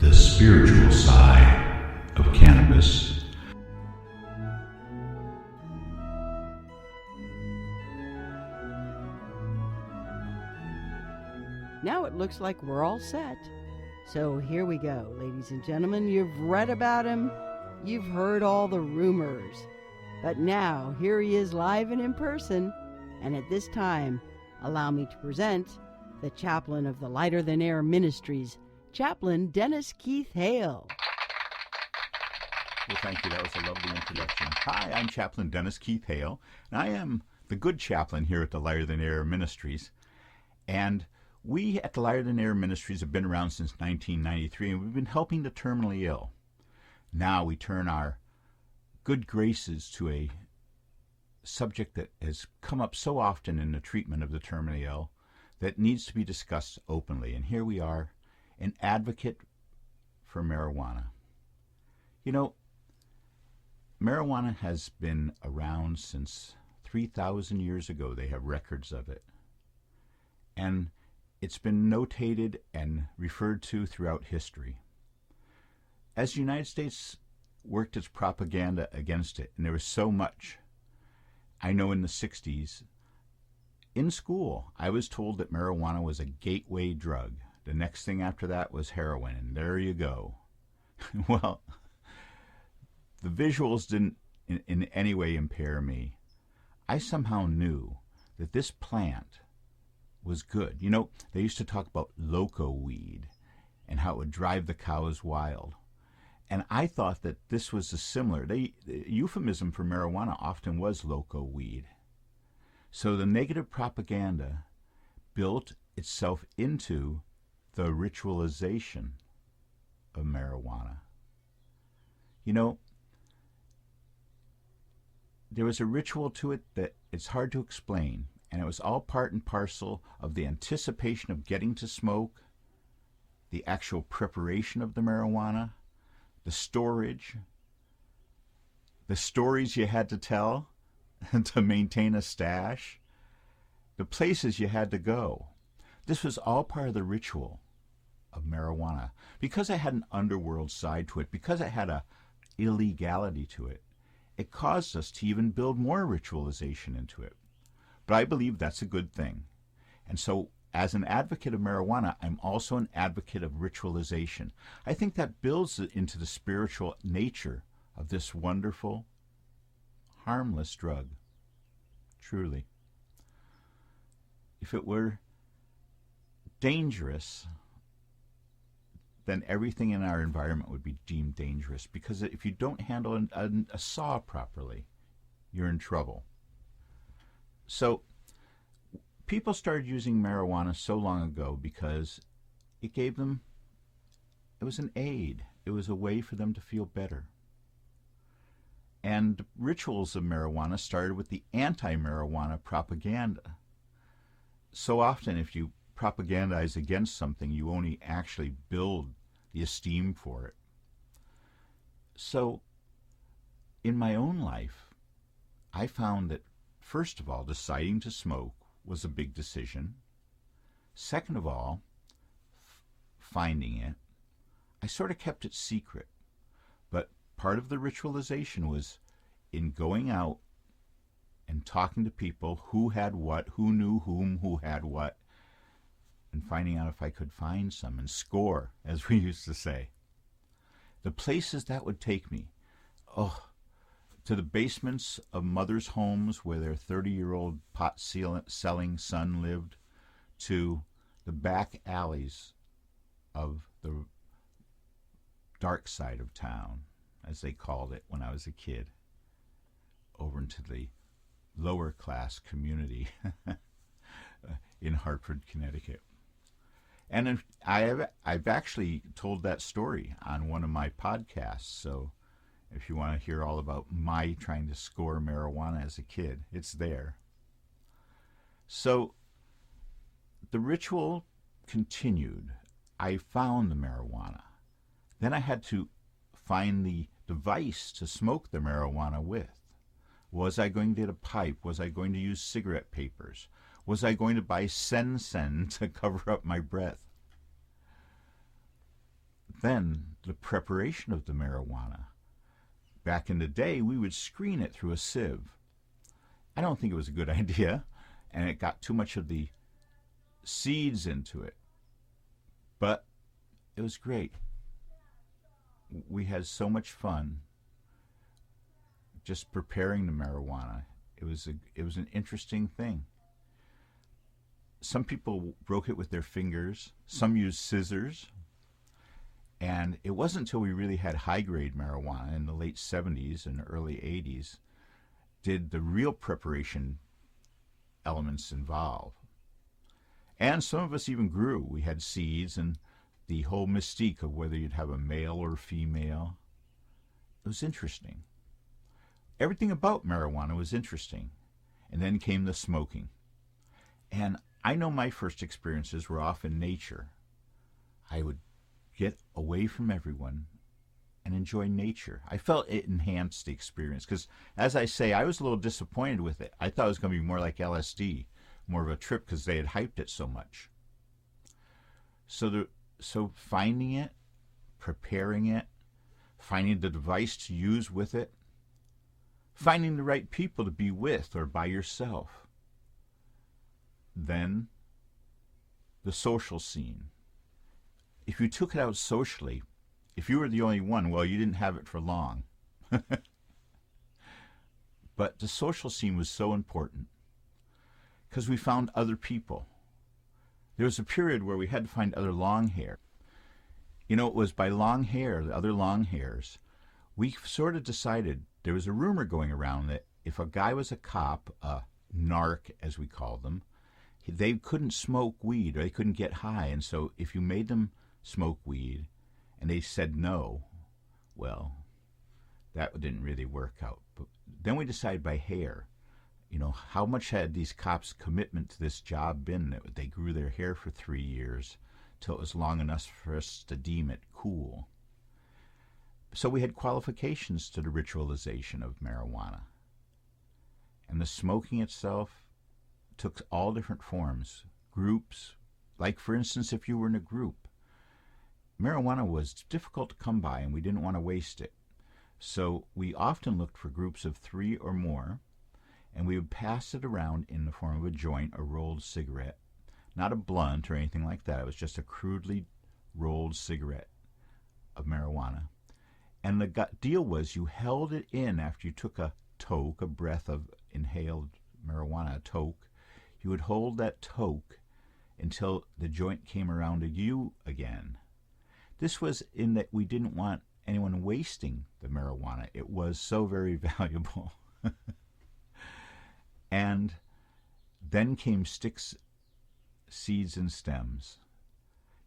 The Spiritual Side of Cannabis. Now it looks like we're all set. So here we go, ladies and gentlemen. You've read about him. You've heard all the rumors. But now, here he is live and in person. And at this time, allow me to present the chaplain of the Lighter Than Air Ministries, Chaplain Dennis Keith Hale. Well, thank you. That was a lovely introduction. Hi, I'm Chaplain Dennis Keith Hale, and I am the good chaplain here at the Lighter Than Air Ministries. And we at the Lighter Than Air Ministries have been around since 1993, and we've been helping the terminally ill. Now we turn our good graces to a subject that has come up so often in the treatment of the terminally ill that needs to be discussed openly. And here we are, an advocate for marijuana. You know, marijuana has been around since 3,000 years ago. They have records of it. And it's been notated and referred to throughout history. As the United States worked its propaganda against it, and there was so much. I know in the 60s, in school, I was told that marijuana was a gateway drug. The next thing after that was heroin, and there you go. Well, the visuals didn't in any way impair me. I somehow knew that this plant was good. You know, they used to talk about loco weed and how it would drive the cows wild. And I thought that this was a similar, the euphemism for marijuana often was loco weed. So the negative propaganda built itself into the ritualization of marijuana. You know, there was a ritual to it that it's hard to explain, and it was all part and parcel of the anticipation of getting to smoke, the actual preparation of the marijuana, the storage, the stories you had to tell to maintain a stash, the places you had to go. This was all part of the ritual of marijuana. Because it had an underworld side to it, because it had a illegality to it, it caused us to even build more ritualization into it. But I believe that's a good thing. And so as an advocate of marijuana, I'm also an advocate of ritualization. I think that builds into the spiritual nature of this wonderful, harmless drug. Truly. If it were dangerous, then everything in our environment would be deemed dangerous. Because if you don't handle a saw properly, you're in trouble. So people started using marijuana so long ago because it gave them, it was an aid. It was a way for them to feel better. And rituals of marijuana started with the anti-marijuana propaganda. So often if you propagandize against something, you only actually build the esteem for it. So in my own life, I found that, first of all, deciding to smoke was a big decision. Second of all, finding it. I sort of kept it secret. But part of the ritualization was in going out and talking to people who had what, who knew whom, who had what, and finding out if I could find some and score, as we used to say. The places that would take me, to the basements of mothers' homes where their 30-year-old pot-selling son lived, to the back alleys of the dark side of town, as they called it when I was a kid, over into the lower class community in Hartford, Connecticut. And I've actually told that story on one of my podcasts, so if you want to hear all about my trying to score marijuana as a kid, it's there. So the ritual continued. I found the marijuana. Then I had to find the device to smoke the marijuana with. Was I going to get a pipe? Was I going to use cigarette papers? Was I going to buy Sen to cover up my breath? Then the preparation of the marijuana. Back in the day, we would screen it through a sieve. I don't think it was a good idea, and it got too much of the seeds into it. But it was great. We had so much fun just preparing the marijuana. It was an interesting thing. Some people broke it with their fingers. Some used scissors. And it wasn't until we really had high-grade marijuana in the late 70s and early 80s did the real preparation elements involve. And some of us even grew. We had seeds and the whole mystique of whether you'd have a male or female. It was interesting. Everything about marijuana was interesting. And then came the smoking. And I know my first experiences were off in nature. I would get away from everyone and enjoy nature. I felt it enhanced the experience because, as I say, I was a little disappointed with it. I thought it was going to be more like LSD, more of a trip because they had hyped it so much. So finding it, preparing it, finding the device to use with it, finding the right people to be with or by yourself. Then the social scene. If you took it out socially, if you were the only one, well, you didn't have it for long. But the social scene was so important because we found other people. There was a period where we had to find other long hair. You know, it was by long hair, the other long hairs, we sort of decided there was a rumor going around that if a guy was a cop, a narc as we called them, they couldn't smoke weed or they couldn't get high. And so if you made them smoke weed and they said no, well, that didn't really work out. But then we decided by hair, you know, how much had these cops' commitment to this job been that they grew their hair for 3 years till it was long enough for us to deem it cool. So we had qualifications to the ritualization of marijuana. And the smoking itself took all different forms, groups, like for instance if you were in a group. Marijuana was difficult to come by and we didn't want to waste it. So we often looked for groups of 3 or more and we would pass it around in the form of a joint, a rolled cigarette. Not a blunt or anything like that. It was just a crudely rolled cigarette of marijuana. And the deal was you held it in after you took a toke, a breath of inhaled marijuana, a toke. You would hold that toke until the joint came around to you again. This was in that we didn't want anyone wasting the marijuana. It was so very valuable. And then came sticks, seeds, and stems.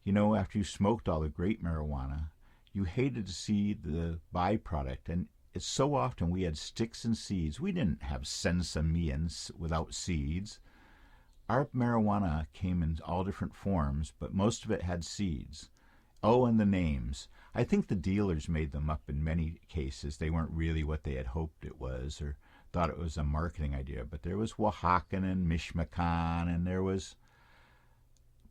You know, after you smoked all the great marijuana, you hated to see the byproduct. And it's so often we had sticks and seeds. We didn't have sensamians without seeds. Our marijuana came in all different forms, but most of it had seeds. Oh, and the names. I think the dealers made them up in many cases. They weren't really what they had hoped it was or thought it was a marketing idea. But there was Oaxacan and Michoacan, and there was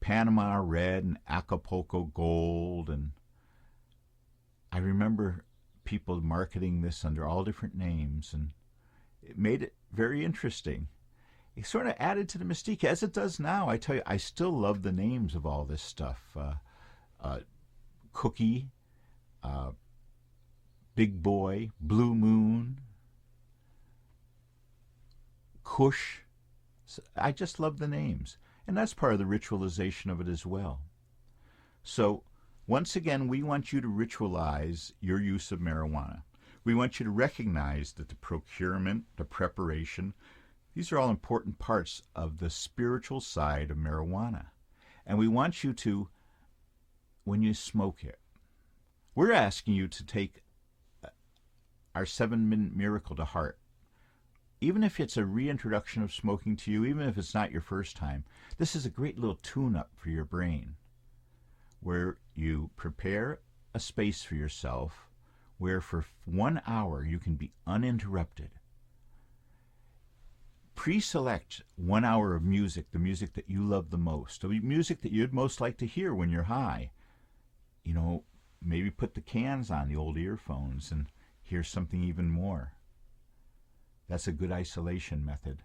Panama Red and Acapulco Gold. And I remember people marketing this under all different names, and it made it very interesting. It sort of added to the mystique, as it does now. I tell you, I still love the names of all this stuff. Cookie, Big Boy, Blue Moon, Kush. I just love the names. And that's part of the ritualization of it as well. So, once again, we want you to ritualize your use of marijuana. We want you to recognize that the procurement, the preparation, these are all important parts of the spiritual side of marijuana. And we want you to, when you smoke it, we're asking you to take our 7-minute miracle to heart. Even if it's a reintroduction of smoking to you, even if it's not your first time, this is a great little tune-up for your brain where you prepare a space for yourself where for 1 hour you can be uninterrupted. Pre-select 1 hour of music, the music that you love the most, the music that you'd most like to hear when you're high. You know, maybe put the cans on, the old earphones, and hear something even more. That's a good isolation method.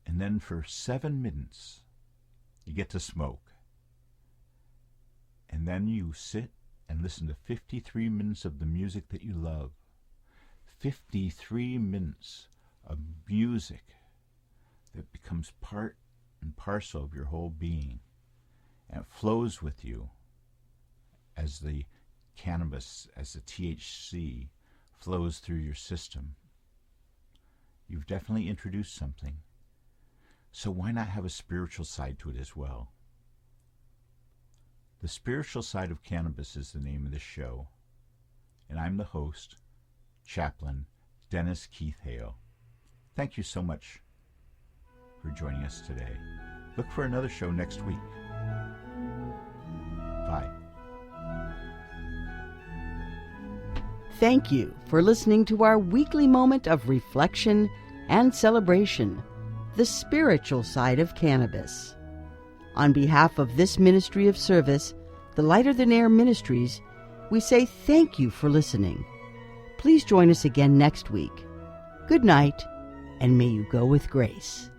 And then for 7 minutes, you get to smoke. And then you sit and listen to 53 minutes of the music that you love. 53 minutes of music that becomes part and parcel of your whole being. And it flows with you as the cannabis, as the THC flows through your system. You've definitely introduced something. So why not have a spiritual side to it as well? The Spiritual Side of Cannabis is the name of this show, and I'm the host, Chaplain Dennis Keith Hale. Thank you so much for joining us today. Look for another show next week. Bye. Thank you for listening to our weekly moment of reflection and celebration, the spiritual side of cannabis. On behalf of this ministry of service, the Lighter Than Air Ministries, we say thank you for listening. Please join us again next week. Good night, and may you go with grace.